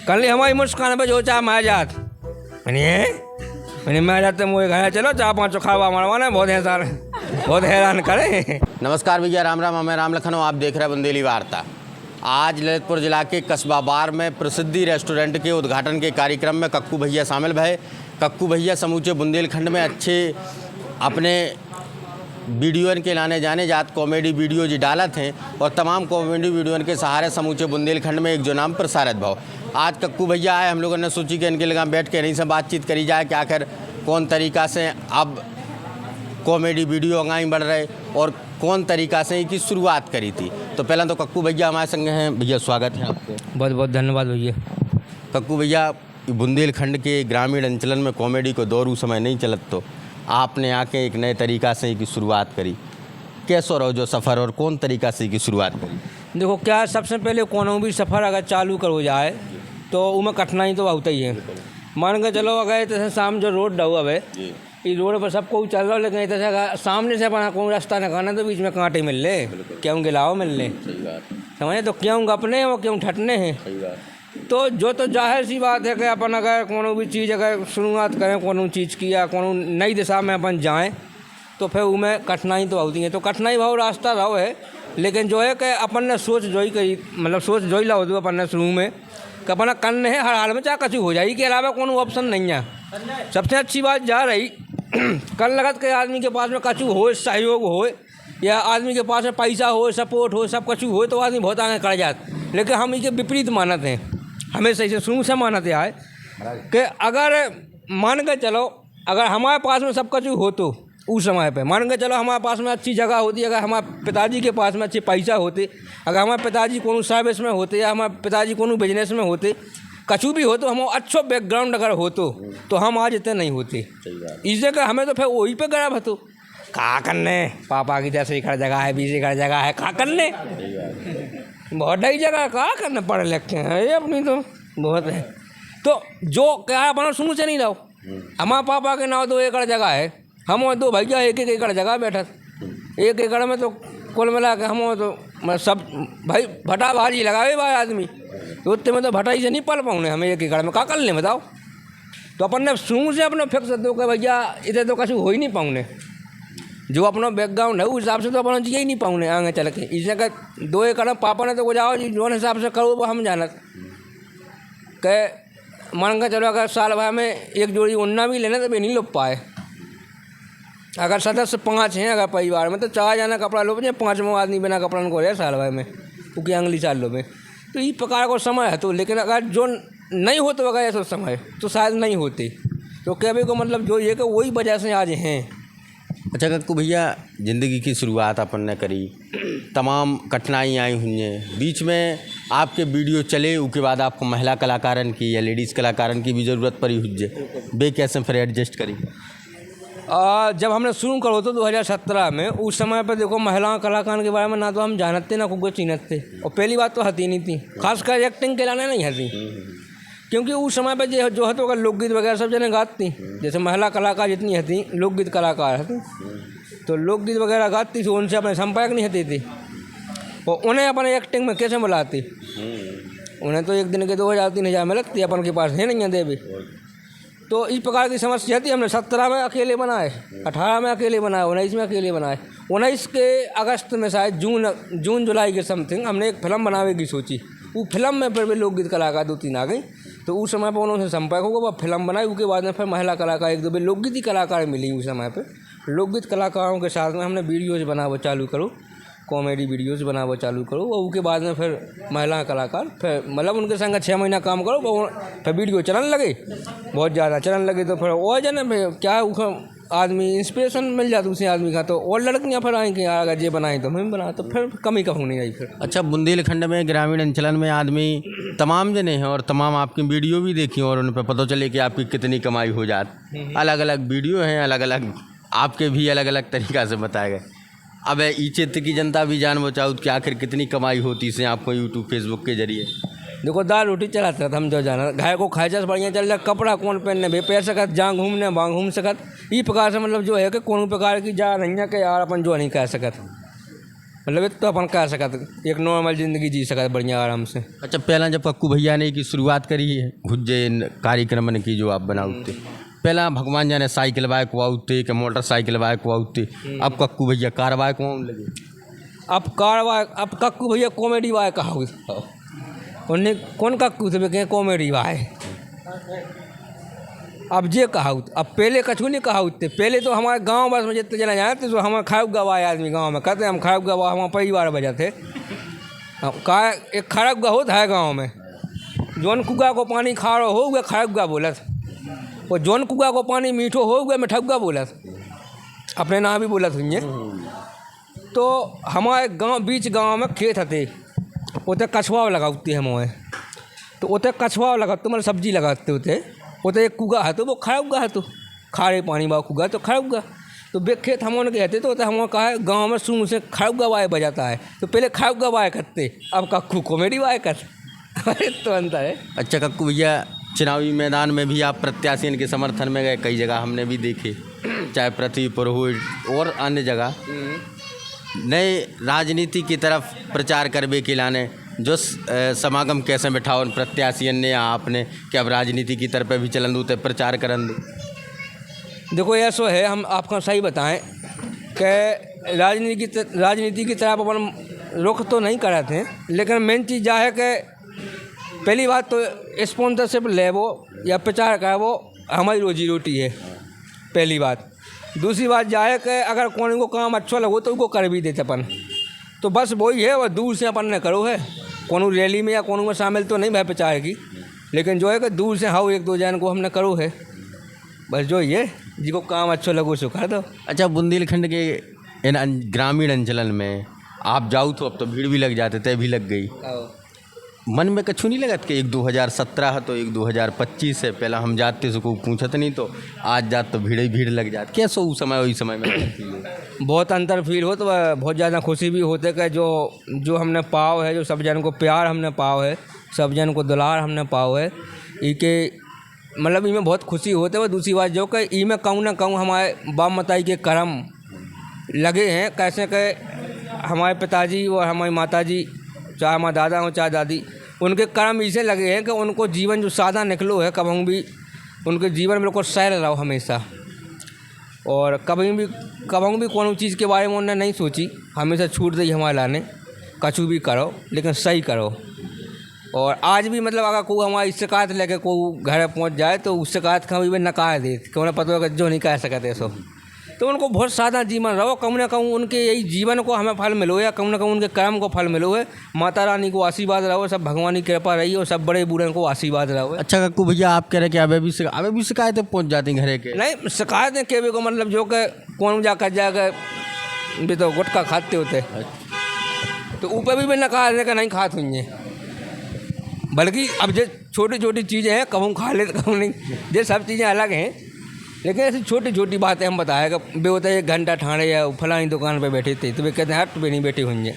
कल हमारी मुस्कान पे जो चाह मैं जात मैंने मैं जाते मुझे घर चलो 4-5 खावा मरवाना बहुत हैरान करे। नमस्कार भैया, राम राम। मैं राम लखनऊ, आप देख रहे हैं बुंदेली वार्ता। आज ललितपुर जिला के कस्बा बार में प्रसिद्धि रेस्टोरेंट के उद्घाटन के कार्यक्रम में कक्कू भैया शामिल भये। कक्कू भैया समूचे बुंदेलखंड में अच्छे अपने वीडियोन के लाने जाने जात कॉमेडी वीडियो जी डालत हैं और तमाम कॉमेडी वीडियोन के सहारे समूचे बुंदेलखंड में एक जो नाम प्रसारित भाव। आज कक्कू भैया आए, हम लोगों ने सोची कि इनके लगा बैठ के इन्हीं से बातचीत करी जाए कि आखिर कौन तरीक़ा से अब कॉमेडी वीडियो आगे बढ़ रहे और कौन तरीक़ा से इनकी शुरुआत करी थी। तो पहले तो कक्कू भैया हमारे संग हैं। भैया स्वागत है आपको। बहुत बहुत धन्यवाद भैया। कक्कू भैया, बुंदेलखंड के ग्रामीण अंचलन में कॉमेडी को दौर उस समय नहीं चलत, तो आपने आके एक नए तरीक़ा से इसकी शुरुआत करी। कैसो रहो जो सफ़र और कौन तरीक़ा से इसकी शुरुआत करी? देखो क्या, सबसे पहले कोनो भी सफ़र अगर चालू करो जाए तो उनमें कठिनाई तो बहुत ही है। मान के चलो अगर जैसे शाम जो रोड डहो अब इस रोड पर सब कोई चल रहा हो, लेकिन जैसे सामने से अपना कोई रास्ता निकालना तो बीच में कांटे मिल ले, क्यों गिलाओ मिल ले, समझे? तो क्यों गपने हैं वो क्यों ठटने हैं। तो जो तो जाहिर सी बात है कि अपन अगर कोनो भी चीज़ अगर शुरुआत करें कोनो चीज़ की या कोनो नई दिशा में अपन जाएं तो फिर उनमें कठिनाई तो होती है। तो कठिनाई भाव रास्ता रहो है, लेकिन जो है कि अपन ने सोच जोई करी, मतलब सोच जोई ला हो अपन ने शुरू में कि अपना करने है हर हाल में, चाहे कछु हो जाए, के अलावा कोनो ऑप्शन नहीं है। सबसे अच्छी बात जा रही कल लगत के आदमी के पास में कछु हो, सहयोग हो या आदमी के पास में पैसा हो, सपोर्ट हो, सब कछु हो तो आदमी बहुत आगे कर जात। लेकिन हम इनके विपरीत मानते हैं, हमेशा इसे शुरू से मानते आए कि अगर मान के चलो अगर हमारे पास में सब कुछ हो तो उस समय पे मान के चलो हमारे पास में अच्छी जगह होती, अगर हमारे पिताजी के पास में अच्छे पैसा होते, अगर हमारे पिताजी कोनो सर्विस में होते या हमारे पिताजी कोनो बिजनेस में होते, कछु भी हो तो हम अच्छो बैकग्राउंड अगर हो तो हम आज इतने नहीं होते। इससे कि हमें तो फिर वही पे गर्व हतो, का करने पापा की जैसे खड़ जगह है, बीसी खड़ जगह है, का करने बहुत ढई जगह का करने, पढ़े लिखे हैं ये अपनी तो बहुत है। तो जो क्या अपना शुरू से नहीं रहो, हमारे पापा के नाम 2 एकड़ जगह है, हम और 2 भैया 1-1 एकड़ जगह बैठत, 1 एकड़ में तो कुल मिला के हम तो सब भाई भटा भाजी लगावे भाई आदमी, तो उतने में तो भटाई से नहीं पल पाऊँ हमें 1 एकड़ में का कर लें बताओ। तो अपन ने शुरू से अपने फिक्स दो कि भैया इधर तो कछु हो ही नहीं पाऊँ, जो अपना बैकग्राउंड है उस हिसाब से तो अपन जी ही नहीं पाऊँ आगे चल के। इसलिए का 2 एकड़ पापा ने तो जाओ जी जो हिसाब से करो वो हम जानत के मान के चलो अगर साल भर में 1 जोड़ी उन्ना भी लेना तो भी नहीं लो पाए। अगर सदस्य 5 हैं अगर परिवार में तो 4 जाना कपड़ा लो, 5वां आदमी बिना कपड़ा को रहे साल भर में, क्योंकि अगली साल लो में तो इस प्रकार को समय है। तो लेकिन अगर जो नहीं हो तो अगर ऐसा समय तो शायद नहीं होते। तो कहने को मतलब जो ये कि वही वजह से आज हैं। अच्छा कक्कू भैया, ज़िंदगी की शुरुआत अपन ने करी, तमाम कठिनाई आई हुई हैं, बीच में आपके वीडियो चले, उसके बाद आपको महिला कलाकारन की या लेडीज़ कलाकारन की भी ज़रूरत पड़ी हुई, बे कैसे फिर एडजस्ट करी? जब हमने शुरू करो तो 2017 में, उस समय पर देखो महिला कलाकार के बारे में ना तो हम जानते ना कुछ चिन्हते, और पहली बात तो हती नहीं थी, खासकर एक्टिंग के लाने नहीं हती, क्योंकि उस समय पर जो है तो अगर लोकगीत वगैरह सब जने गाती, जैसे महिला कलाकार जितनी हती लोकगीत कलाकार हती, तो लोकगीत वगैरह गाती थी, उनसे अपने संपर्क नहीं होती थी और उन्हें अपने एक्टिंग में कैसे बुलाती, उन्हें तो 1 दिन के 2000-3000 मिलती, अपन के पास है नहीं है देवी। तो इस प्रकार की समस्या थी। हमने 17 में अकेले बनाए, 18 में अकेले बनाए, 19 में अकेले बनाए, 19 के अगस्त में शायद जून जुलाई के समथिंग हमने एक फिल्म बनाने की सोची। वो फिल्म में फिर भी लोकगीत कलाकार 2-3 आ गई, तो उस समय पर उन्होंने संपर्क होगा, वह फिल्म बनाई, उसके बाद में फिर महिला कलाकार 1-2 लोकगीत कलाकार मिली। उस समय पर लोकगीत कलाकारों के साथ में हमने वीडियोज़ बनाना चालू करो, कॉमेडी वीडियोज़ बनाना चालू करो, और उसके बाद में फिर महिला कलाकार फिर मतलब उनके संग 6 महीना काम करो, फिर वीडियो चलने लगे, बहुत ज़्यादा चलने लगे, तो फिर और जन क्या आदमी इंस्पिरेशन मिल जाता उसी आदमी का, तो और लड़कियाँ फिर आएँगे अगर ये बनाएं तो हम बना, तो फिर कमी का नहीं आई फिर। अच्छा, बुंदेलखंड में ग्रामीण अंचलन में आदमी तमाम जने हैं और तमाम आपकी वीडियो भी देखी और उन पर पता चले कि आपकी कितनी कमाई हो जाती, अलग अलग वीडियो हैं, अलग अलग आपके भी अलग अलग तरीक़ा से बताए गए। अब ई क्षेत्र की जनता भी जान बचाओ कि आखिर कितनी कमाई होती से आपको यूट्यूब फेसबुक के जरिए? देखो दाल रोटी चलाते रहता हम जो जाना, घाय को खाए से बढ़िया चल जाए, कपड़ा कौन पहनने भे पैर सकत, जहाँ घूमने वहाँ घूम सकत, इस प्रकार से मतलब जो है कि कोनो प्रकार की जा नहीं है कि यार अपन जो नहीं कह सकत। मतलब ये तो अपन कह सकते एक नॉर्मल ज़िंदगी जी सकते बढ़िया आराम से। अच्छा, पहला जब कक्कू भैया ने की शुरुआत करी है हुज्जे कार्यक्रम ने की जो आप बनाउते, पहला भगवान जाने साइकिल बाइक वाउते के मोटरसाइकिल बाइक वाउते, अब कक्कू भैया कार बाइक वाउन लगे। अब कार बाइक, अब कक्कू भैया कॉमेडी बाइक कहा उन्हें कौन कक्कू थे कहें कॉमेडी बाइक। अब जे कहाउत, अब पहले कछु नहीं कहाउत थे। पहले तो हमारे गांव बस में जितने जना जाते तो हमारे खराब गवाए आदमी गांव में कहते हम खराब गवा हमारे परिवार बजा थे। का एक खराब गा होता है गांव में, जौन कुआ को पानी खारो हो गया खराब गा बोलत, और जौन कुआ को पानी मीठो हो गया मिठुआ बोलत, अपने नाम भी बोलत हुई। तो हमारे गांव बीच गांव में खेत थे, उतने कछुआ लगाते हैं मोए, तो उतने कछुआ लगाते मतलब सब्जी लगाते होते, उतने एक कुआ है तो वो खराब गा है तो खारे पानी बा कुआ तो खराब गा, तो बे खेत हम कहते तो हम कहा है गाँव में शुरू से खराब गवाए बजाता है, तो पहले खराब गवाए करते अब कक्कू कॉमेडी वाए कर तो अंतर है। अच्छा कक्कू भैया, चुनावी मैदान में भी आप प्रत्याशी इनके समर्थन में गए, कई जगह हमने भी देखे, चाहे पृथ्वीपुर हो और अन्य जगह नए राजनीति की तरफ प्रचार करबे के लाने जो समागम कैसे बैठा उन प्रत्याशियों ने आपने कि अब राजनीति की तरफ भी चलन दूते प्रचार करन दो। देखो ऐसा है, हम आपको सही बताएं कि राजनीति की तरफ अपन रुख तो नहीं कर रहे थे, लेकिन मेन चीज़ यह है कि पहली बात तो स्पॉन्सरशिप ले वो या प्रचार करे वो हमारी रोजी रोटी है पहली बात। दूसरी बात यह है कि अगर कौन को काम अच्छा लगो तो उनको कर भी देते अपन, तो बस वही है, वह दूर से अपन ने करो है, कोनो रैली में या कोनो में शामिल तो नहीं भाई प्रचार की, लेकिन जो है कि दूर से हाँ एक दो जन को हमने करो है, बस जो ये जिसको काम अच्छा लगो सो कर दो। अच्छा, बुंदेलखंड के इन ग्रामीण अंचलन में आप जाओ तो अब तो भीड़ भी लग जाते थे, भी लग गई, मन में कछु नहीं लगत कि एक 2017 है तो एक 2025 है, पहला हम जाते से कोई पूछत नहीं तो आज जात तो भीड़ ही भीड़ लग जाती, कैसे उस समय वही समय में बहुत अंतर फील हो, तो बहुत ज़्यादा खुशी भी होते कि जो हमने पाओ है, जो सब जन को प्यार हमने पाओ है, सब जन को दुलार हमने पाओ है, इके मतलब इमें बहुत खुशी होते है। दूसरी बात जो कि इमें कहूँ ना कहूँ हमारे बाप मताई के कर्म लगे हैं, कैसे कि हमारे पिताजी और हमारी माताजी, चाहे हमारे दादा हो चाहे दादी, उनके कर्म इसे लगे हैं कि उनको जीवन जो सादा निकलो है कभी भी उनके जीवन में बिल्कुल सैर रहो हमेशा, और कभी भी कोनो चीज़ के बारे में उन्होंने नहीं सोची, हमेशा छूट दी हमारे लाने कछु भी करो लेकिन सही करो। और आज भी मतलब अगर कोई हमारी शिकायत लेके कोई घर पहुंच जाए तो उस शिकायत का भी नकार दे कि उन्हें पता होगा जो नहीं कह सकते सो, तो उनको बहुत सादा जीवन रहो, कहूँ ना कहूँ उनके यही जीवन को हमें फल मिलो या कहूँ ना कहूँ उनके कर्म को फल मिलो है, माता रानी को आशीर्वाद रहो, सब भगवान की कृपा रही और सब बड़े बूढ़े को आशीर्वाद रहो। अच्छा कक्कू भैया, आप कह रहे कि अभी भी शिकायतें पहुँच जाती घरे के? नहीं, शिकायतें के को मतलब जो कि कौन जाकर जाकर भी तो गुटखा खाते होते तो ऊपर भी नकार का नहीं खाते हुई, बल्कि अब जो छोटी छोटी चीज़ें हैं कहूँ खा ले कहूँ नहीं, ये सब चीज़ें अलग हैं, लेकिन ऐसी छोटी छोटी बातें हम बताया कि बे होता है 1 घंटा ठाणे या फलानी दुकान पे बैठे थे तो वे कहते हैं हट भी नहीं बैठे हुई हैं,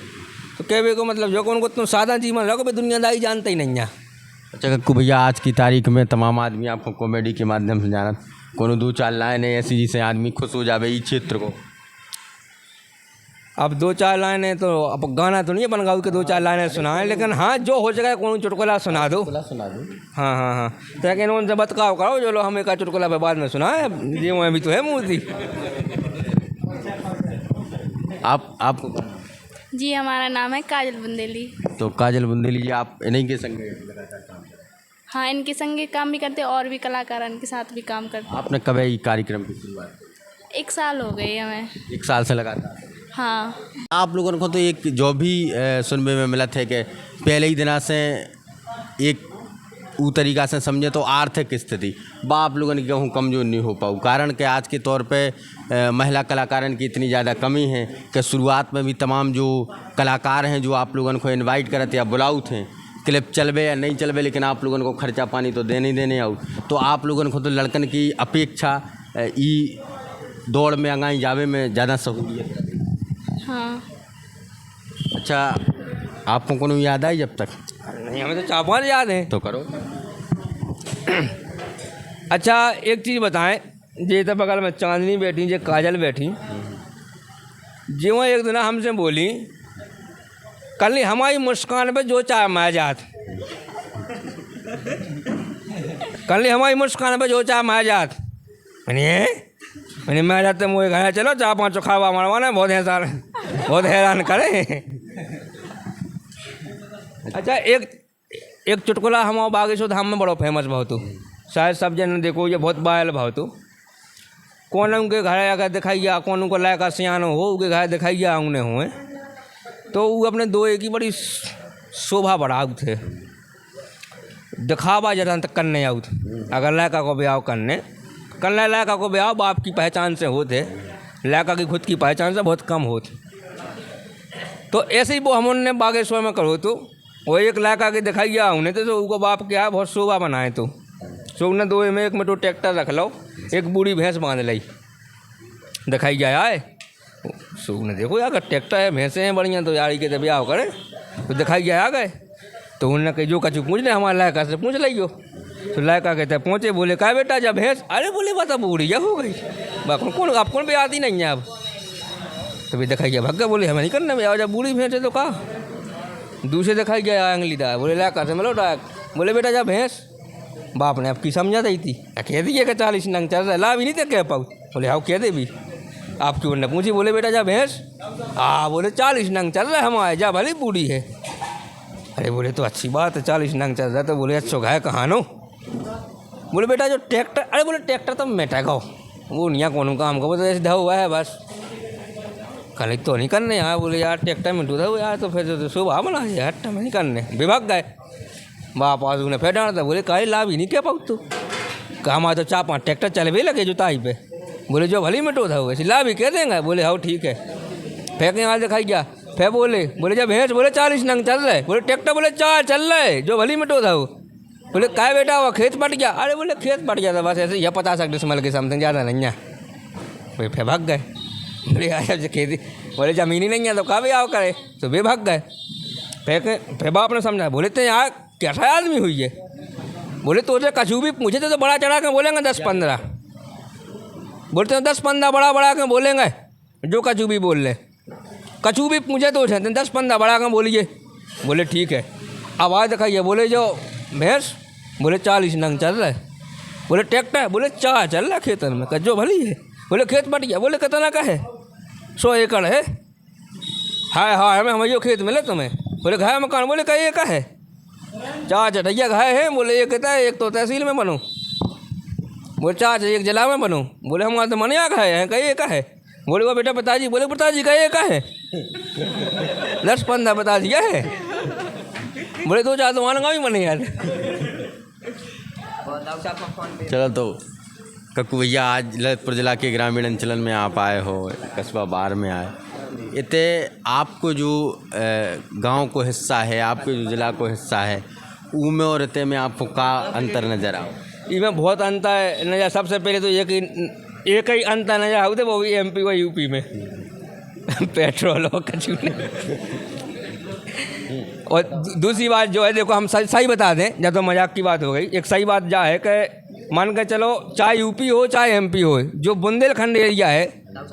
तो कहने को मतलब जो उनको तुम सादा जीवन रहो भाई दुनियादारी जानते ही नहीं है। अच्छा कक्कू भैया, आज की तारीख में तमाम आदमी आपको कॉमेडी के माध्यम से जानत, कोनो 2-4 लाइनें ऐसी जिससे आदमी खुश हो जावे इस क्षेत्र को? अब 2-4 लाइनें तो अब गाना तो नहीं अपन गाँव के 2-4 लाइनें सुनाएं, लेकिन हाँ जो हो सके कौन चुटकुला सुना दो। हाँ तो लेकिन उनसे बतकाव करो जो लो हम एक चुटकुला पे बाद में सुनाए, ये वहाँ भी तो है मूर्ति। आप जी, हमारा नाम है काजल बुंदेली। तो काजल बुंदेली जी, आप इन्हीं के संग? हाँ, इनके संगे काम भी करते और भी कलाकार इनके साथ भी काम करते। आपने कब ये कार्यक्रम की शुरुआत? 1 साल हो गए हमें। 1 साल से लगातार? हाँ। आप लोगों को तो एक जो भी सुनने में मिला था कि पहले ही दिना से एक ऊ तरीका से समझे तो आर्थिक स्थिति बाप लोगों की कहूँ कमज़ोर नहीं हो पाऊ, कारण कि आज के तौर पे महिला कलाकारन की इतनी ज़्यादा कमी है कि शुरुआत में भी तमाम जो कलाकार हैं जो आप लोगों को इनवाइट करते या बुलाऊ थे, क्लिप चलबे या नहीं चलबे, लेकिन आप लोगों को खर्चा पानी तो देने आऊ, तो आप लोगों को तो लड़कन की अपेक्षा ई दौड़ में आगाई जावे में ज़्यादा सहूलियत। हाँ। अच्छा, आपको कोनो याद आई जब तक? नहीं, हमें तो 4-5 याद हैं। तो करो। अच्छा एक चीज़ बताएं, जे तो बगल में चांदनी बैठी, जे काजल बैठी, जो एक दिन हमसे बोली कल ही हमारी मुस्कान पे जो चाहे मैं जात, कल ही हमारी मुस्कान पे जो चाहे मैं जात। मैंने मैं जाते मुझे घर चलो 4-5 चौखावा मरवाना, बहुत हैरान करे। अच्छा, एक चुटकुला हमारे बागेश्वर धाम में बड़ो फेमस बहुत हो, शायद सब जन देखो, ये बहुत बायल बहुत हो। कौन उनके घर अगर दिखाइया, कौन उनको लायका सियानो हो उनके घर दिखाइया उन्हें हुए, तो वो अपने दो एक ही बड़ी शोभा बढ़ाऊ थे, दिखावा जरा तक करने आउत। अगर लड़का को ब्याह करने लड़का को ब्याह बाप की पहचान से होते, लड़का की खुद की पहचान से बहुत कम होते। तो ऐसे ही वो हम उन्होंने बागेश्वर में करो, तो वो एक लड़का के दिखाइया उन्हें तो उनको बाप क्या बहुत शोभा बनाए, तो सो उन्हें दो में एक में तो ट्रैक्टर रख लो, एक बूढ़ी भैंस बांध ली, दिखाई जाए आए। सो उन्हें देखो यार ट्रैक्टर है, भैंसें हैं बढ़िया, तो यारी के ब्याह करे तो दिखाई जाए आ गए। तो उन्होंने कही जो कचू पूछ ले हमारे लड़का से पूछ लियो। तो लड़का कहते पहुँचे, बोले क्या बेटा जब भैंस, अरे बोले बता बूढ़ी हो गई, कौन आप कौन पे आती नहीं है अब। तो भी दिखाई गया भग्गा, बोले हमें नहीं करना ब्याह, जब बूढ़ी भैंस है तो कहा। दूसरे दिखाई गया अंगली दा, बोले लड़का से मिलो डाक, बोले बेटा जब भैंस, बाप ने आपकी समझा दी थी, कह दिए कि 40 नंग चल रहा है, ला भी नहीं थे कह पाऊ। बोले हाँ कह दे भी, आप क्यों ने पूछी, बोले बेटा जब भैंस, हाँ बोले 40 नंग चल रहा है हमारे, जा भली बूढ़ी है। अरे बोले तो अच्छी बात है 40 नंग चल रहा है, तो बोले अच्छा है कहानो। बोले बेटा जो ट्रैक्टर, अरे बोले ट्रैक्टर तो मेटा गाओ, वो नहीं कौन काम का, तो ऐसे धा हुआ है बस, कल तो नहीं करने यार। बोले यार ट्रैक्टर में डूधा हुआ यार, तो फिर तो सुबह बना यार हट्टा में नहीं करने, विभाग गए। बाप आज उन्हें फिर डांटा, बोले काहे लाभ ही नहीं क्या पाऊ, तो कहा तो 4-5 ट्रैक्टर चले भी लगे जुताई पे। बोले जो भली मिटो था वैसे लाभ ही कह देंगे। बोले हाँ ठीक है, फेंक यहाँ दिखाई गया। फिर बोले जब भैंस, बोले 40 नंग चल रहे, बोले ट्रैक्टर बोले 4 चल रहे, जो भली मिटो था वो। बोले काय बेटा वो खेत पट गया, अरे बोले खेत पट गया था बस ऐसे, यह 50 डिसमल के समथिंग, ज़्यादा नहीं है। बोले फिर भाग गए। बोले यार खेती, बोले ज़मीन ही नहीं है तो कहाँ भी आओ करे, तो वे भाग गए। फिर बाप ने समझा, बोले तो यार कैसा आदमी हुई है। बोले तो उसे कछू भी पूछे तो बड़ा चढ़ा के बोलेंगे 10-15, बोलते हैं 10-15 बड़ा के बोलेंगे, जो कछू भी बोल ले, कछू भी पूछे तो उठे 10-15 बड़ा के बोलिए। बोले ठीक है, आवाज़ दिखाइए। बोले जो भैंस, बोले 40 नंग चल रहा है। बोले ट्रैक्टर, बोले 4 चल रहा है खेतन में, कज्जो भली है। बोले खेत पट गया, बोले कितना का है, 100 एकड़ है। हाय हाय हमें हमारे खेत मिले तुम्हें। बोले घाय मकान, बोले कई का है, 4 चटैया घाय है। बोले एक कहता है एक तो तहसील में बनूँ, बोले 4 एक जिला में बनूँ। बोले हमारा तो मनिया का है, कई का है। बोले वो बेटा पिताजी, बोले पिताजी कई का है, 10-15 बता दिया है। बोले 2-4 तो मान भी बने यार। चलो तो कक्कू भैया आज ललितपुर जिला के ग्रामीण अंचलन में आप आए हो, कस्बा बार में आए, इतने आपको जो गांव को हिस्सा है, आपके जो जिला को हिस्सा है, उनमें और इतने में आपको का अंतर नज़र आओ। इसमें बहुत अंतर नज़र, सबसे पहले तो एक ही अंतर नज़र आते, वो भी MP व UP में पेट्रोल और कचू। और दूसरी बात जो है, देखो हम सही बता दें, जब तो मजाक की बात हो गई, एक सही बात जा है कि मान के चलो चाहे UP हो चाहे MP हो, जो बुंदेलखंड एरिया है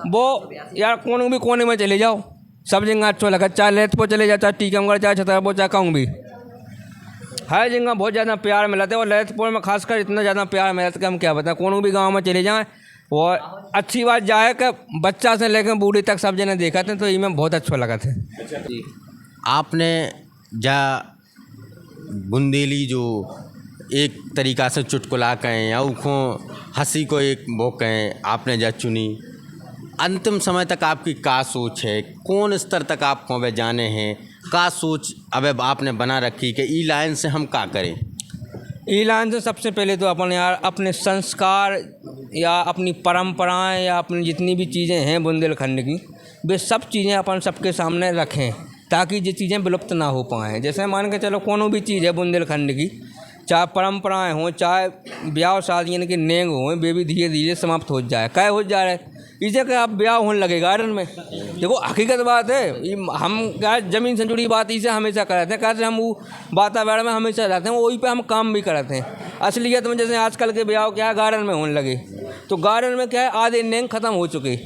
वो यार कोने भी कोने में चले जाओ, सब जगह अच्छा लगा, चाहे ललितपुर चले जाओ, चाहे टीकमगढ़, चाहे छतरपुर, चाहे कहूँ भी, हर जगह बहुत ज़्यादा प्यार मिलता है। और ललितपुर में खासकर इतना ज़्यादा प्यार मिलता है कि हम क्या बताएं, कोने भी गाँव में चले जाएँ। और अच्छी बात जा है कि बच्चा से लेकर बूढ़ी तक सब जने देखा थे, तो इनमें बहुत अच्छा लगा था। आपने जा बुंदेली जो एक तरीका से चुटकुला कहें या उखों हंसी को एक वो कहें, आपने जा चुनी, अंतिम समय तक आपकी का सोच है, कौन स्तर तक आप को जाने हैं, का सोच अब आपने बना रखी कि ई लाइन से हम का करें। ई लाइन से सबसे पहले तो अपन यार अपने संस्कार या अपनी परंपराएं या अपनी जितनी भी चीज़ें हैं बुंदेलखंड की, वे सब चीज़ें अपन सबके सामने रखें ताकि ये चीज़ें विलुप्त ना हो पाएँ। जैसे मान के चलो कोनो भी चीज़ है बुंदेलखंड की, चाहे परंपराएं हों, चाहे ब्याह शादियों की नेंग हों, वे भी धीरे धीरे समाप्त हो जाए। क्या हो जा रहा है इसे कि आप ब्याह होने लगे गार्डन में। देखो हकीकत बात है, हम क्या ज़मीन से जुड़ी बात इसे हमेशा कराते हैं, कैसे हम वो वातावरण में हमेशा रहते हैं, वही पे हम काम भी कराते हैं। असलियत में जैसे आजकल के ब्याह क्या है गार्डन में होने लगे, तो गार्डन में क्या है आधे नेंग ख़त्म हो चुके,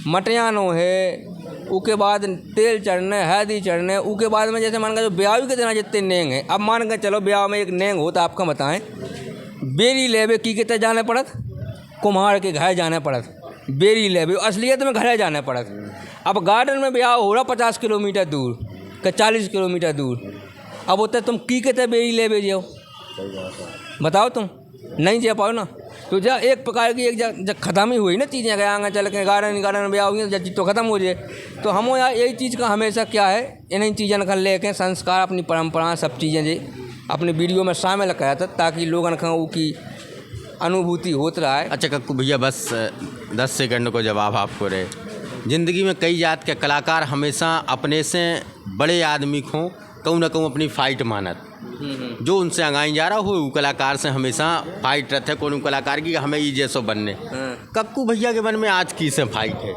मटियानो है, उसके बाद तेल चढ़ने, हल्दी चढ़ने, उसके बाद में जैसे मान के जो ब्याह के दिन जितने नेंग हैं, अब मान के चलो ब्याह में एक नेंग हो तो आपका बताएं बेरी लेवे की कितने जाने पड़त, कुम्हार के घर जाने पड़त, बेरी लेवे असलियत में घर जाने पड़त। अब गार्डन में ब्याह हो रहा 50 किलोमीटर दूर के 40 किलोमीटर दूर, अब होता तुम की कहते बेरी लेवे जाओ, बताओ तुम नहीं जा पाओ ना। तो जब एक प्रकार की एक जब ख़त्म ही हुई ना चीज़ें, अगर आगे चल के गार्डन में ब्याह हुई जब चीज़ तो ख़त्म हो जाए। तो हम यहाँ यही चीज़ का हमेशा क्या है, इन्हीं चीज़ों का लेके संस्कार अपनी परंपरा सब चीज़ें जी अपनी वीडियो में शामिल कराया था ताकि लोगों का की अनुभूति होती रहा है। अच्छा कक्कू भैया, बस 10 सेकंड को जवाब आपको रहे। ज़िंदगी में कई जात के कलाकार हमेशा अपने से बड़े आदमी को कहूँ ना कहूँ अपनी फाइट मानत, जो उनसे अंगाई जा रहा हो वो कलाकार से हमेशा फाइट रहते है, कौन कलाकार की हमें ये जैसो बनने। कक्कू भैया के मन में आज की से फाइट है,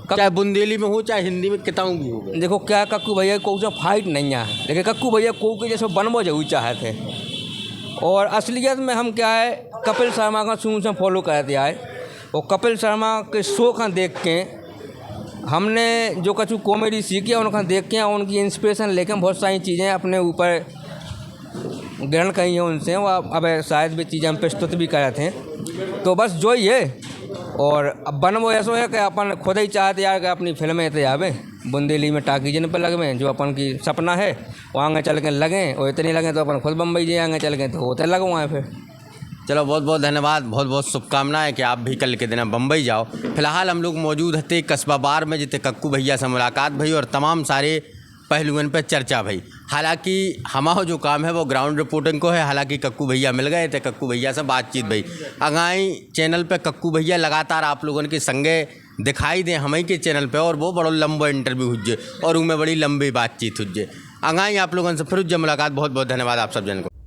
चाहे बुंदेली में हो चाहे हिंदी में किताऊ भी हो। देखो क्या कक्कू भैया को फाइट नहीं है, लेकिन कक्कू भैया को के जैसे बनबो जरूर चाहते हैं। और असलियत में हम क्या है कपिल शर्मा का शुरू से फॉलो करते आए, और कपिल शर्मा के शो का देख के हमने जो कछु कॉमेडी सीखी उनका देख के उनकी इंस्पिरेशन लेके बहुत सारी चीज़ें अपने ऊपर ग्रहण करी हैं उनसे, वो अब शायद भी चीज़ें हम प्रस्तुत भी करे थे। तो बस जो ये और अब बनबो ऐसा है कि अपन खुद ही चाहते यार कि अपनी फिल्में तो आवे बुंदेली में टाकीजन पर लगवें, जो अपन की सपना है वो आगे चल के लगें, और इतनी लगें तो अपन खुद बम्बई जाए आगे चल के तो होते लगवाएँ फिर। चलो बहुत बहुत धन्यवाद, बहुत बहुत शुभकामनाएं कि आप भी कल के दिन बम्बई जाओ। फिलहाल हम लोग मौजूद थे कस्बा बार में, जितने कक्कू भैया से मुलाकात भई और तमाम सारे पहलुओं पर चर्चा भई। हालांकि हमारा जो काम है वो ग्राउंड रिपोर्टिंग को है, हालांकि कक्कू भैया मिल गए थे, कक्कू भैया से बातचीत भई। अगाई चैनल पे कक्कू भैया लगातार आप लोगों के संगे दिखाई दें हमें के चैनल पे, और वो बड़ो लंबो इंटरव्यू हुज्जे और उनमें बड़ी लंबी बातचीत हुज्जे। अगाई आप लोगों से फिर मुलाकात। बहुत बहुत धन्यवाद आप सब जन को।